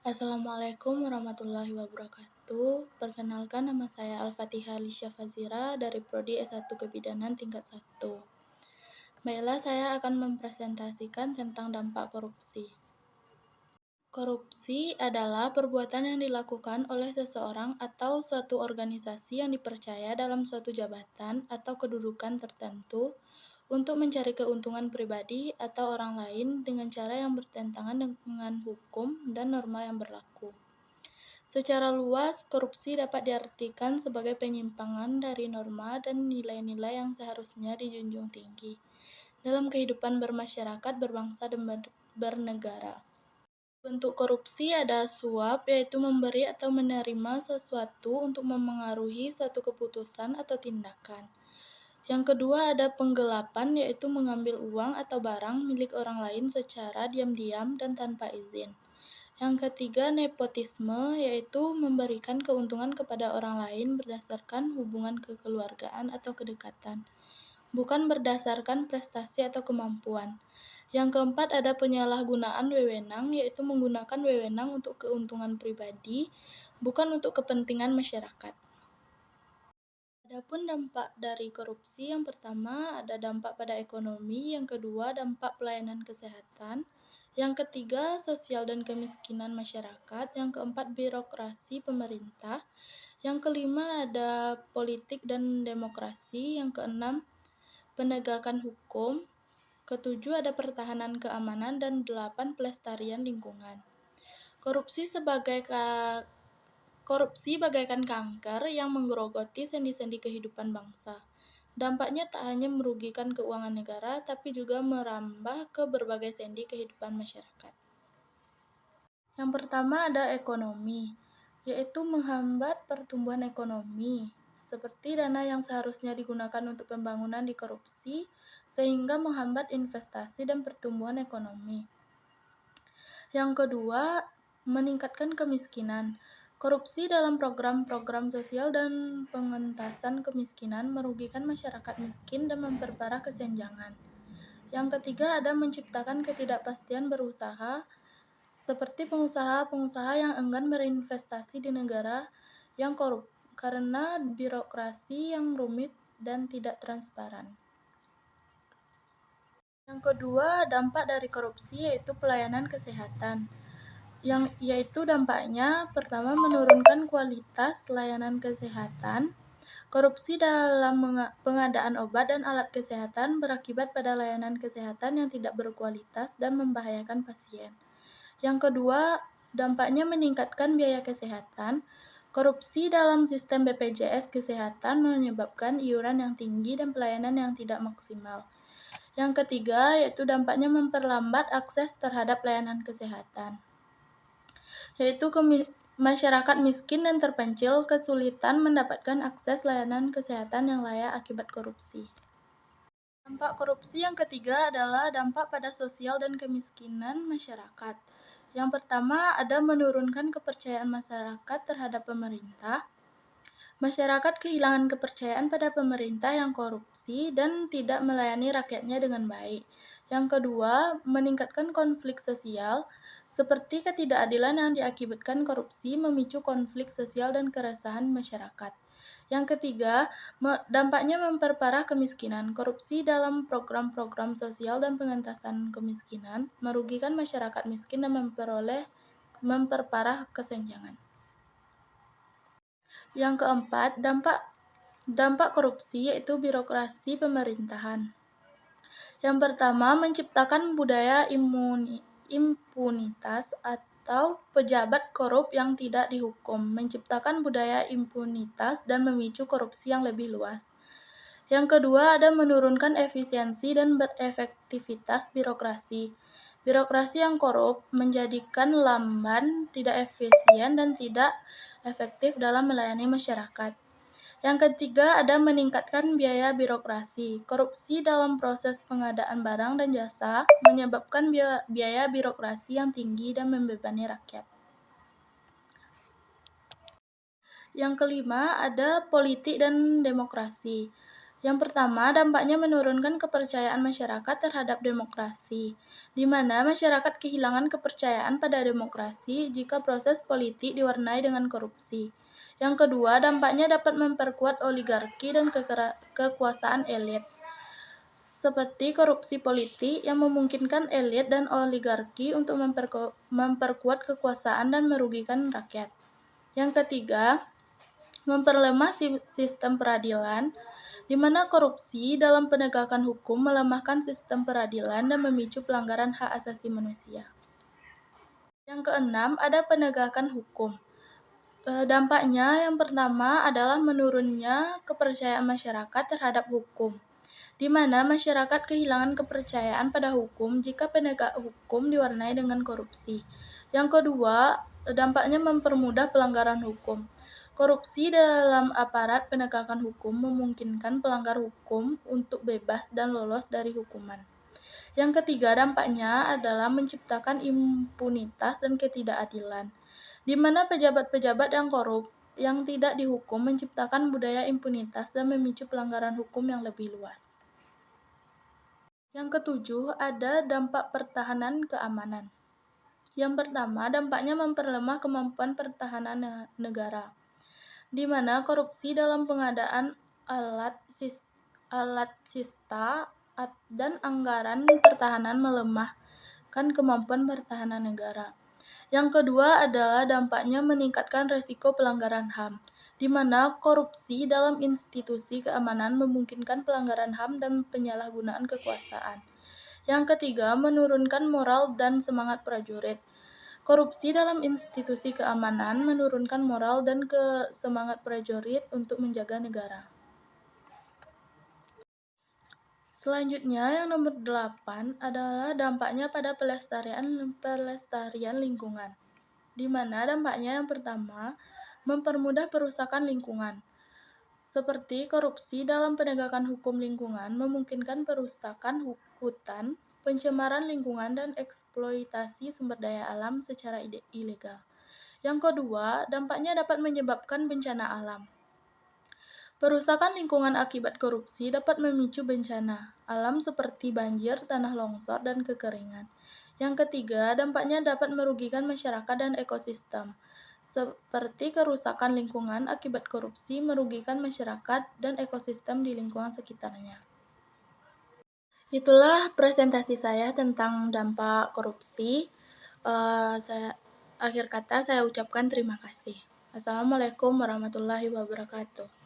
Assalamualaikum warahmatullahi wabarakatuh. Perkenalkan, nama saya Al-Fatihah Lisha Fazira dari Prodi S1 Kebidanan tingkat 1. Baiklah, saya akan mempresentasikan tentang dampak korupsi. Korupsi adalah perbuatan yang dilakukan oleh seseorang atau suatu organisasi yang dipercaya dalam suatu jabatan atau kedudukan tertentu untuk mencari keuntungan pribadi atau orang lain dengan cara yang bertentangan dengan hukum dan norma yang berlaku. Secara luas, korupsi dapat diartikan sebagai penyimpangan dari norma dan nilai-nilai yang seharusnya dijunjung tinggi dalam kehidupan bermasyarakat, berbangsa, dan bernegara. Bentuk korupsi ada suap, yaitu memberi atau menerima sesuatu untuk memengaruhi suatu keputusan atau tindakan. Yang kedua ada penggelapan, yaitu mengambil uang atau barang milik orang lain secara diam-diam dan tanpa izin. Yang ketiga, nepotisme, yaitu memberikan keuntungan kepada orang lain berdasarkan hubungan kekeluargaan atau kedekatan, bukan berdasarkan prestasi atau kemampuan. Yang keempat, ada penyalahgunaan wewenang, yaitu menggunakan wewenang untuk keuntungan pribadi, bukan untuk kepentingan masyarakat. Adapun dampak dari korupsi, yang pertama ada dampak pada ekonomi, yang kedua dampak pelayanan kesehatan, yang ketiga sosial dan kemiskinan masyarakat, yang keempat birokrasi pemerintah, yang kelima ada politik dan demokrasi, yang keenam penegakan hukum, ketujuh ada pertahanan keamanan, dan 8 pelestarian lingkungan. Korupsi bagaikan kanker yang menggerogoti sendi-sendi kehidupan bangsa. Dampaknya tak hanya merugikan keuangan negara, tapi juga merambah ke berbagai sendi kehidupan masyarakat. Yang pertama ada ekonomi, yaitu menghambat pertumbuhan ekonomi, seperti dana yang seharusnya digunakan untuk pembangunan dikorupsi, sehingga menghambat investasi dan pertumbuhan ekonomi. Yang kedua, meningkatkan kemiskinan. Korupsi dalam program-program sosial dan pengentasan kemiskinan merugikan masyarakat miskin dan memperparah kesenjangan. Yang ketiga ada menciptakan ketidakpastian berusaha, seperti pengusaha-pengusaha yang enggan berinvestasi di negara yang korup karena birokrasi yang rumit dan tidak transparan. Yang kedua, dampak dari korupsi yaitu pelayanan kesehatan. Yaitu dampaknya pertama menurunkan kualitas layanan kesehatan. Korupsi dalam pengadaan obat dan alat kesehatan berakibat pada layanan kesehatan yang tidak berkualitas dan membahayakan pasien. Yang kedua, dampaknya meningkatkan biaya kesehatan. Korupsi dalam sistem BPJS Kesehatan menyebabkan iuran yang tinggi dan pelayanan yang tidak maksimal. Yang ketiga, yaitu dampaknya memperlambat akses terhadap layanan kesehatan, yaitu masyarakat miskin dan terpencil kesulitan mendapatkan akses layanan kesehatan yang layak akibat korupsi. Dampak korupsi yang ketiga adalah dampak pada sosial dan kemiskinan masyarakat. Yang pertama ada menurunkan kepercayaan masyarakat terhadap pemerintah. Masyarakat kehilangan kepercayaan pada pemerintah yang korupsi dan tidak melayani rakyatnya dengan baik. Yang kedua, meningkatkan konflik sosial, seperti ketidakadilan yang diakibatkan korupsi memicu konflik sosial dan keresahan masyarakat. Yang ketiga, dampaknya memperparah kemiskinan. Korupsi dalam program-program sosial dan pengentasan kemiskinan merugikan masyarakat miskin dan memperparah kesenjangan. Yang keempat, dampak korupsi yaitu birokrasi pemerintahan. Yang pertama, menciptakan budaya impunitas atau pejabat korup yang tidak dihukum, menciptakan budaya impunitas dan memicu korupsi yang lebih luas. Yang kedua, ada menurunkan efisiensi dan berefektivitas birokrasi. Birokrasi yang korup menjadikan lamban, tidak efisien, dan tidak efektif dalam melayani masyarakat. Yang ketiga, ada meningkatkan biaya birokrasi. Korupsi dalam proses pengadaan barang dan jasa menyebabkan biaya birokrasi yang tinggi dan membebani rakyat. Yang kelima, ada politik dan demokrasi. Yang pertama, dampaknya menurunkan kepercayaan masyarakat terhadap demokrasi, di mana masyarakat kehilangan kepercayaan pada demokrasi jika proses politik diwarnai dengan korupsi. Yang kedua, dampaknya dapat memperkuat oligarki dan kekuasaan elit, seperti korupsi politik yang memungkinkan elit dan oligarki untuk memperkuat kekuasaan dan merugikan rakyat. Yang ketiga, memperlemah sistem peradilan, di mana korupsi dalam penegakan hukum melemahkan sistem peradilan dan memicu pelanggaran hak asasi manusia. Yang keenam, ada penegakan hukum. Dampaknya yang pertama adalah menurunnya kepercayaan masyarakat terhadap hukum, di mana masyarakat kehilangan kepercayaan pada hukum jika penegak hukum diwarnai dengan korupsi. Yang kedua, dampaknya mempermudah pelanggaran hukum. Korupsi dalam aparat penegakan hukum memungkinkan pelanggar hukum untuk bebas dan lolos dari hukuman. Yang ketiga, dampaknya adalah menciptakan impunitas dan ketidakadilan, di mana pejabat-pejabat yang korup yang tidak dihukum menciptakan budaya impunitas dan memicu pelanggaran hukum yang lebih luas. Yang ketujuh, ada dampak pertahanan keamanan. Yang pertama, dampaknya memperlemah kemampuan pertahanan negara, di mana korupsi dalam pengadaan alutsista dan anggaran pertahanan melemahkan kemampuan pertahanan negara. Yang kedua adalah dampaknya meningkatkan resiko pelanggaran HAM, di mana korupsi dalam institusi keamanan memungkinkan pelanggaran HAM dan penyalahgunaan kekuasaan. Yang ketiga, menurunkan moral dan semangat prajurit. Korupsi dalam institusi keamanan menurunkan moral dan semangat prajurit untuk menjaga negara. Selanjutnya, yang nomor 8 adalah dampaknya pada pelestarian lingkungan, di mana dampaknya yang pertama, mempermudah perusakan lingkungan, seperti korupsi dalam penegakan hukum lingkungan memungkinkan perusakan hutan, pencemaran lingkungan, dan eksploitasi sumber daya alam secara ilegal. Yang kedua, dampaknya dapat menyebabkan bencana alam. Perusakan lingkungan akibat korupsi dapat memicu bencana alam seperti banjir, tanah longsor, dan kekeringan. Yang ketiga, dampaknya dapat merugikan masyarakat dan ekosistem, seperti kerusakan lingkungan akibat korupsi merugikan masyarakat dan ekosistem di lingkungan sekitarnya. Itulah presentasi saya tentang dampak korupsi. Akhir kata saya ucapkan terima kasih. Assalamualaikum warahmatullahi wabarakatuh.